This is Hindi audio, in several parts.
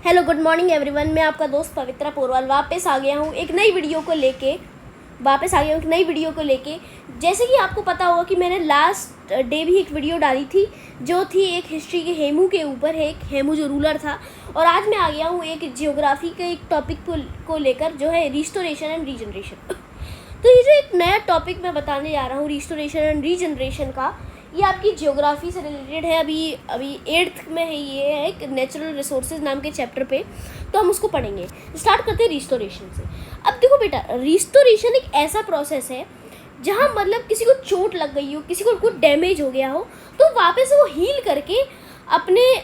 Hello good morning everyone. मैं आपका दोस्त पवित्रा पोरवाल वापस आ गया हूँ एक नई वीडियो को लेके। जैसे कि आपको पता होगा कि मैंने लास्ट डे भी एक वीडियो डाली थी जो थी एक हिस्ट्री के हेमू के ऊपर है, एक हेमू जो रूलर था। और आज मैं आ गया हूँ एक जियोग्राफी के एक टॉपिक को लेकर जो है रिस्टोरेशन एंड रीजनरेशन। तो ये जो एक नया टॉपिक मैं बताने जा रहा हूँ रिस्टोरेशन एंड रीजनरेशन का, ये आपकी जियोग्राफी से रिलेटेड है। अभी 8th में है, ये है एक नेचुरल रिसोर्सेज नाम के चैप्टर पे, तो हम उसको पढ़ेंगे। स्टार्ट करते हैं रिस्टोरेशन से। अब देखो बेटा, रिस्टोरेशन एक ऐसा प्रोसेस है जहाँ मतलब किसी को चोट लग गई हो, किसी को कुछ डैमेज हो गया हो, तो वापस वो हील करके अपने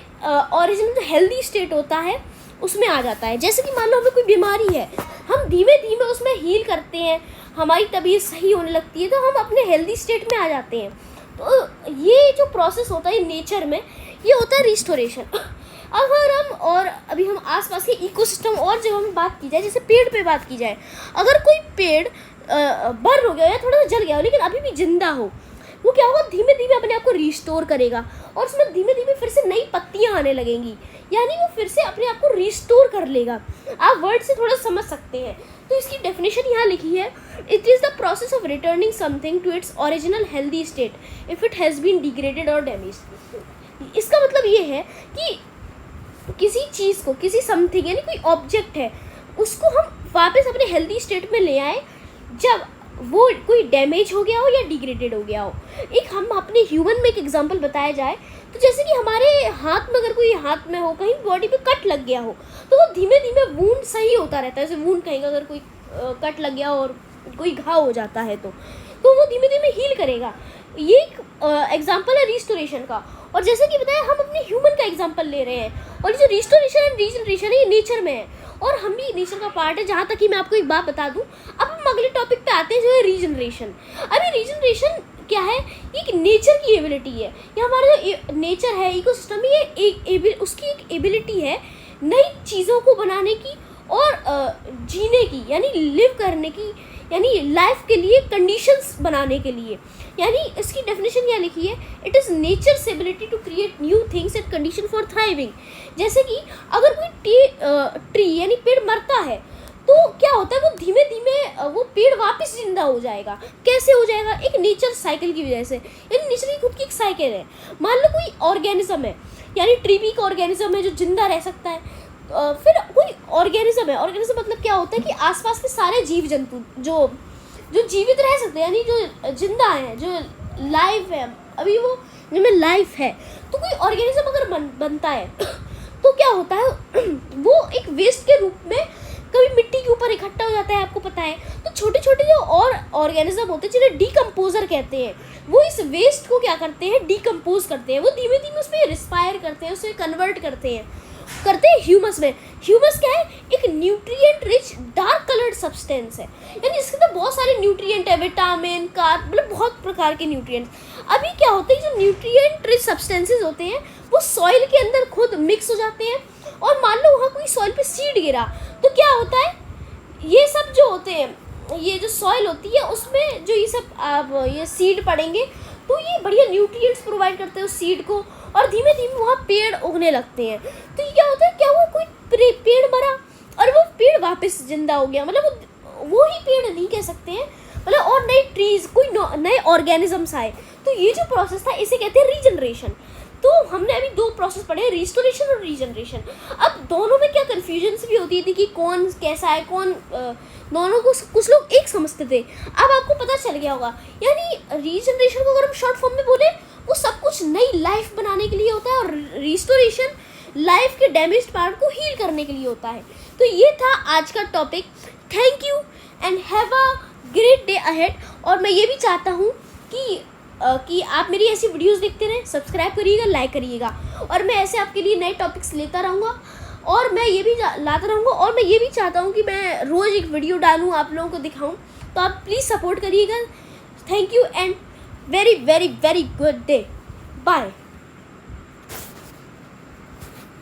ओरिजिनल जो हेल्दी स्टेट होता है उसमें आ जाता है। जैसे कि मान लो हमें कोई बीमारी है, हम धीमे धीमे उसमें हील करते हैं, हमारी तबीयत सही होने लगती है, तो हम अपने हेल्दी स्टेट में आ जाते हैं। तो ये जो प्रोसेस होता है नेचर में, ये होता है रिस्टोरेशन। अभी हम आसपास के इकोसिस्टम और जब हम बात की जाए, जैसे पेड़ पे बात की जाए, अगर कोई पेड़ बर्न हो गया या थोड़ा सा जल गया हो लेकिन अभी भी जिंदा हो, वो क्या होगा, धीमे धीमे अपने आप को रिस्टोर करेगा और उसमें धीमे धीमे फिर से नई पत्तियां आने लगेंगी, यानी वो फिर से अपने आप को रिस्टोर कर लेगा। आप वर्ड से थोड़ा समझ सकते हैं। तो इसकी डेफिनेशन यहाँ लिखी है, it is the process of returning something to its original healthy state if it has been degraded और डैमेज्ड। इसका मतलब ये है कि किसी चीज़ को, किसी समथिंग यानी कोई ऑब्जेक्ट है, उसको हम वापस अपने हेल्दी स्टेट में ले आए जब वो कोई डैमेज हो गया हो या डिग्रेडेड हो गया हो। एक हम अपने ह्यूमन में एक एग्जांपल बताया जाए तो जैसे कि हमारे हाथ में, अगर कोई हाथ में हो, कहीं बॉडी पे कट लग गया हो, तो वो धीमे धीमे वूंड सही होता रहता है। जैसे वूंड कहेंगे, अगर कोई कट लग गया और कोई घाव हो जाता है तो वो धीमे धीमे हील करेगा। ये एक एग्जांपल है रिस्टोरेशन का। और जैसे कि बताया, हम अपने ह्यूमन का एग्जांपल ले रहे हैं, और जो रिस्टोरेशन एंड रीजनरेशन है ये नेचर में है और हम भी नेचर का पार्ट है। जहाँ तक कि मैं आपको एक बात बता दूँ, अब हम अगले टॉपिक पे आते हैं जो है रीजनरेशन। अभी रीजनरेशन क्या है, ये एक नेचर की एबिलिटी है। ये हमारा जो नेचर है, इकोसिस्टम, ये उसकी एक एबिलिटी है नई चीज़ों को बनाने की और जीने की, यानी लिव करने की, यानी लाइफ के लिए कंडीशंस बनाने के लिए। यानी इसकी डेफिनेशन क्या लिखी है, it is nature's ability to create new things and condition for thriving. जैसे कि अगर कोई ट्री यानी पेड़ मरता है तो क्या होता है, वो धीमे धीमे वो पेड़ वापस जिंदा हो जाएगा। कैसे हो जाएगा, एक नेचर साइकिल की वजह से। यानी नेचर की खुद की एक साइकिल है। मान लो कोई ऑर्गेनिज्म है, यानी ट्री भी एक ऑर्गेनिज्म है जो जिंदा रह सकता है। फिर कोई ऑर्गेनिज्म है, ऑर्गेनिज्म मतलब क्या होता है कि आसपास के सारे जीव जंतु जो जीवित रह सकते हैं, यानी जो जिंदा है, जो लाइव है, अभी वो जिनमें लाइफ है, तो कोई ऑर्गेनिज्म अगर बनता है तो क्या होता है, वो एक वेस्ट के रूप में कभी मिट्टी के ऊपर इकट्ठा हो जाता है, आपको पता है। तो छोटे छोटे जो और ऑर्गेनिज्म होते हैं जिन्हें डीकम्पोजर कहते हैं, वो इस वेस्ट को क्या करते हैं, डीकम्पोज करते हैं। वो धीमे धीमे उसमें रिस्पायर करते हैं, उसे कन्वर्ट करते हैं ह्यूमस में। ह्यूमस क्या है, एक nutrient rich dark coloured substance है, यानी इसके अंदर बहुत सारे न्यूट्रिएंट है, विटामिन, कार्ब, मतलब बहुत प्रकार के न्यूट्रिएंट्स। अभी क्या होता है, जो न्यूट्रिएंट रिच सब्सटेंसेस होते हैं वो सॉइल के अंदर खुद मिक्स हो जाते हैं। और मान लो वहाँ कोई सॉइल पे सीड गिरा तो क्या होता है, ये सब जो होते हैं, ये जो सॉइल होती है उसमें जो ये सब ये सीड पड़ेंगे तो ये बढ़िया न्यूट्रिएंट्स प्रोवाइड करते हैं उस सीड को, और धीमे धीमे वहाँ पेड़ उगने लगते हैं। तो ये क्या होता है, क्या वो कोई पेड़ मरा और वो पेड़ वापस जिंदा हो गया, मतलब वो ही पेड़ नहीं कह सकते हैं, मतलब और नए ट्रीज, कोई नए ऑर्गेनिजम्स आए। तो ये जो प्रोसेस था इसे कहते हैं रीजनरेशन। तो हमने अभी 2 प्रोसेस पढ़े, रिस्टोरेशन और रीजनरेशन। अब दोनों में क्या कन्फ्यूजन्स भी होती थी कि कौन कैसा है, कौन दोनों को कुछ लोग एक समझते थे। अब आपको पता चल गया होगा, यानी रीजनरेशन को अगर हम शॉर्ट फॉर्म में बोले, वो सब कुछ नई लाइफ बनाने के लिए होता है, और रिस्टोरेशन लाइफ के डैमेज्ड पार्ट को हील करने के लिए होता है। तो ये था आज का topic. Thank you and have a great day ahead. और मैं ये भी चाहता हूँ कि आप मेरी ऐसी वीडियोस देखते रहें, सब्सक्राइब करिएगा, लाइक करिएगा, और मैं ऐसे आपके लिए नए टॉपिक्स लेता रहूँगा और मैं ये भी लाता रहूँगा। और मैं ये भी चाहता हूँ कि मैं रोज़ एक वीडियो डालूँ, आप लोगों को दिखाऊँ, तो आप प्लीज़ सपोर्ट करिएगा। Thank you and very very very good day. Bye.